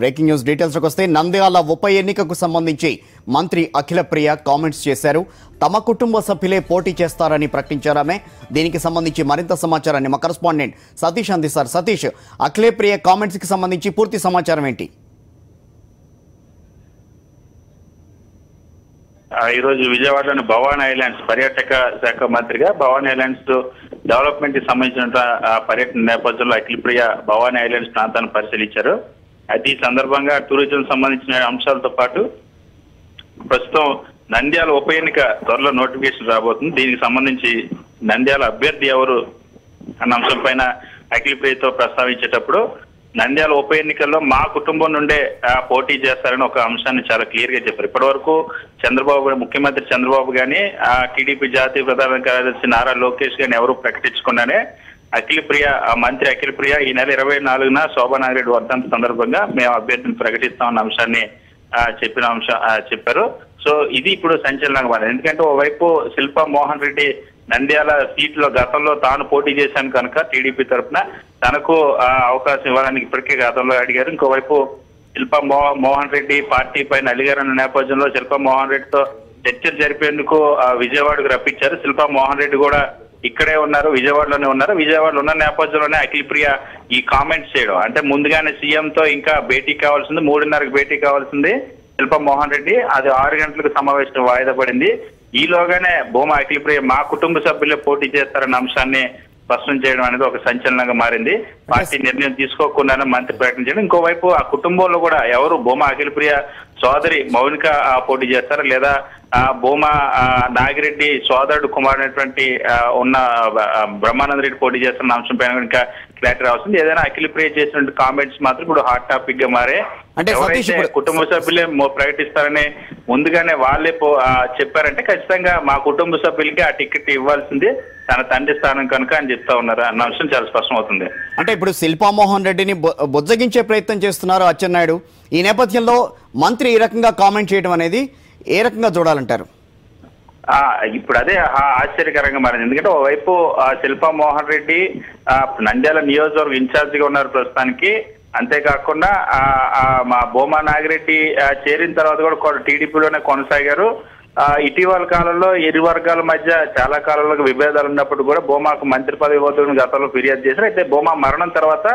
Breaking news డీటెయిల్స్కి వస్తే నంద్యాల ఉప ఎన్నికకు సంబంధించి మంత్రి అఖిలప్రియ కామెంట్స్ చేశారు. తమ కుటుంబ సభ్యులే పోటీ చేస్తారని ప్రకటించారామె. దీనికి సంబంధించి మరింత సమాచారాన్ని మా కరెస్పాండెంట్ సతీష్ అందిస్తారు. సతీష్, అఖిలప్రియ కామెంట్స్కి సంబంధించి పూర్తి సమాచారం ఏంటి? ఈ రోజు విజయవాడలోని భవానీ ఐలాండ్స్ పర్యాటక శాఖ మంత్రిగా భవానీ ఐలాండ్స్ డెవలప్మెంట్ కి సంబంధించిన పర్యటన నేపథ్యంలో అఖిలప్రియ భవానీ ఐలాండ్స్ ప్రాంతాన్ని పరిశీలించారు. అయితే ఈ సందర్భంగా టూరిజం సంబంధించిన అంశాలతో పాటు ప్రస్తుతం నంద్యాల ఉప ఎన్నిక త్వరలో నోటిఫికేషన్ రాబోతుంది. దీనికి సంబంధించి నంద్యాల అభ్యర్థి ఎవరు అన్న అంశం పైన అఖిలప్రియతో ప్రస్తావించేటప్పుడు నంద్యాల ఉప ఎన్నికల్లో మా కుటుంబం నుండే పోటీ చేస్తారని ఒక అంశాన్ని చాలా క్లియర్ గా చెప్పారు. ఇప్పటి వరకు ముఖ్యమంత్రి చంద్రబాబు గాని టీడీపీ జాతీయ ప్రధాన కార్యదర్శి నారా లోకేష్ గాని ఎవరు ప్రకటించకుండానే మంత్రి అఖిలప్రియ ఈ నెల 24న శోభానాగిరెడ్డి వర్ధంతి సందర్భంగా మేము అభ్యర్థిని ప్రకటిస్తామన్న అంశాన్ని చెప్పారు. సో ఇది ఇప్పుడు సంచలనంగా మారింది. ఎందుకంటే ఓవైపు శిల్పా మోహన్ రెడ్డి నంద్యాల సీట్లో గతంలో తాను పోటీ చేశాను కనుక టీడీపీ తరఫున తనకు అవకాశం ఇవ్వడానికి ఇప్పటికే గతంలో అడిగారు. ఇంకోవైపు శిల్పా మోహన్ రెడ్డి పార్టీ పైన అలిగారన్న నేపథ్యంలో శిల్పా మోహన్ రెడ్డితో చర్చలు జరిపేందుకు విజయవాడకు రప్పించారు. శిల్పా మోహన్ రెడ్డి కూడా ఇక్కడే ఉన్నారు, విజయవాడలోనే ఉన్నారు. విజయవాడలో ఉన్న నేపథ్యంలోనే అఖిలప్రియ ఈ కామెంట్స్ చేయడం, అంటే ముందుగానే సీఎంతో ఇంకా భేటీ కావాల్సింది, 3:30కి భేటీ కావాల్సింది శిల్పా మోహన్ రెడ్డి. అది 6 గంటలకు సమావేశం వాయిదా పడింది. ఈలోగానే భూమా అఖిలప్రియ మా కుటుంబ సభ్యులే పోటీ చేస్తారన్న అంశాన్ని స్పష్టం చేయడం అనేది ఒక సంచలనంగా మారింది. పార్టీ నిర్ణయం తీసుకోకుండానే మంత్రి ప్రకటించడం. ఇంకోవైపు ఆ కుటుంబంలో కూడా ఎవరు భూమా అఖిలప్రియ సోదరి మౌనిక పోటీ చేస్తారా, లేదా భూమా నాగిరెడ్డి సోదరుడు కుమారుడైనటువంటి ఉన్న బ్రహ్మానంద రెడ్డి పోటీ చేస్తున్న అంశం పైన ఇంకా క్లారిటీ రావాల్సింది. ఏదైనా అఖిలప్రియ చేసిన కామెంట్స్ మాత్రం ఇప్పుడు హాట్ టాపిక్ గా మారే. ఎవరైతే కుటుంబ సభ్యులే ప్రకటిస్తారని ముందుగానే వాళ్ళే చెప్పారంటే ఖచ్చితంగా మా కుటుంబ సభ్యులకి ఆ టికెట్ ఇవ్వాల్సింది తన తండ్రి స్థానం కనుక అని చెప్తా ఉన్నారు అన్న అంశం చాలా స్పష్టం అవుతుంది. అంటే ఇప్పుడు శిల్పా మోహన్ రెడ్డిని బుజ్జగించే ప్రయత్నం చేస్తున్నారు అచ్చెన్నాయుడు. ఈ నేపథ్యంలో మంత్రి ఈ రకంగా కామెంట్ చేయడం అనేది ఏ రకంగా చూడాలంటారు? ఇప్పుడు అదే ఆశ్చర్యకరంగా మారింది. ఎందుకంటే ఓవైపు శిల్పా మోహన్ రెడ్డి నంద్యాల నియోజకవర్గ ఇన్ఛార్జ్ గా ఉన్నారు ప్రస్తుతానికి. అంతేకాకుండా మా భూమా నాగిరెడ్డి చేరిన తర్వాత కూడా టీడీపీలోనే కొనసాగారు. ఇటీవల కాలంలో ఇరు వర్గాల మధ్య చాలా కాలంలో విభేదాలు ఉన్నప్పుడు కూడా భూమాకు మంత్రి పదవి ఇవ్వద్దని గతంలో ఫిర్యాదు చేశారు. అయితే భూమా మరణం తర్వాత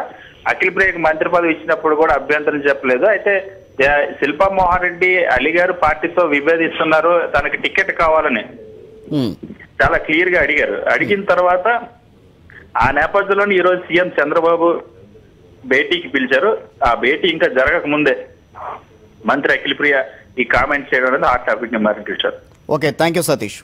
అఖిలప్రియకి మంత్రి పదవి ఇచ్చినప్పుడు కూడా అభ్యంతరం చెప్పలేదు. అయితే శిల్పా మోహన్ రెడ్డి అలిగారు, పార్టీతో విభేదిస్తున్నారు, తనకి టికెట్ కావాలని చాలా క్లియర్ గా అడిగారు. అడిగిన తర్వాత ఆ నేపథ్యంలో ఈ రోజు సీఎం చంద్రబాబు భేటీకి పిలిచారు. ఆ భేటీ ఇంకా జరగక ముందే మంత్రి అఖిలప్రియ ఈ కామెంట్ చేయడం అనేది హాట్ టాపిక్ ని మారింది. Okay, thank you Satish.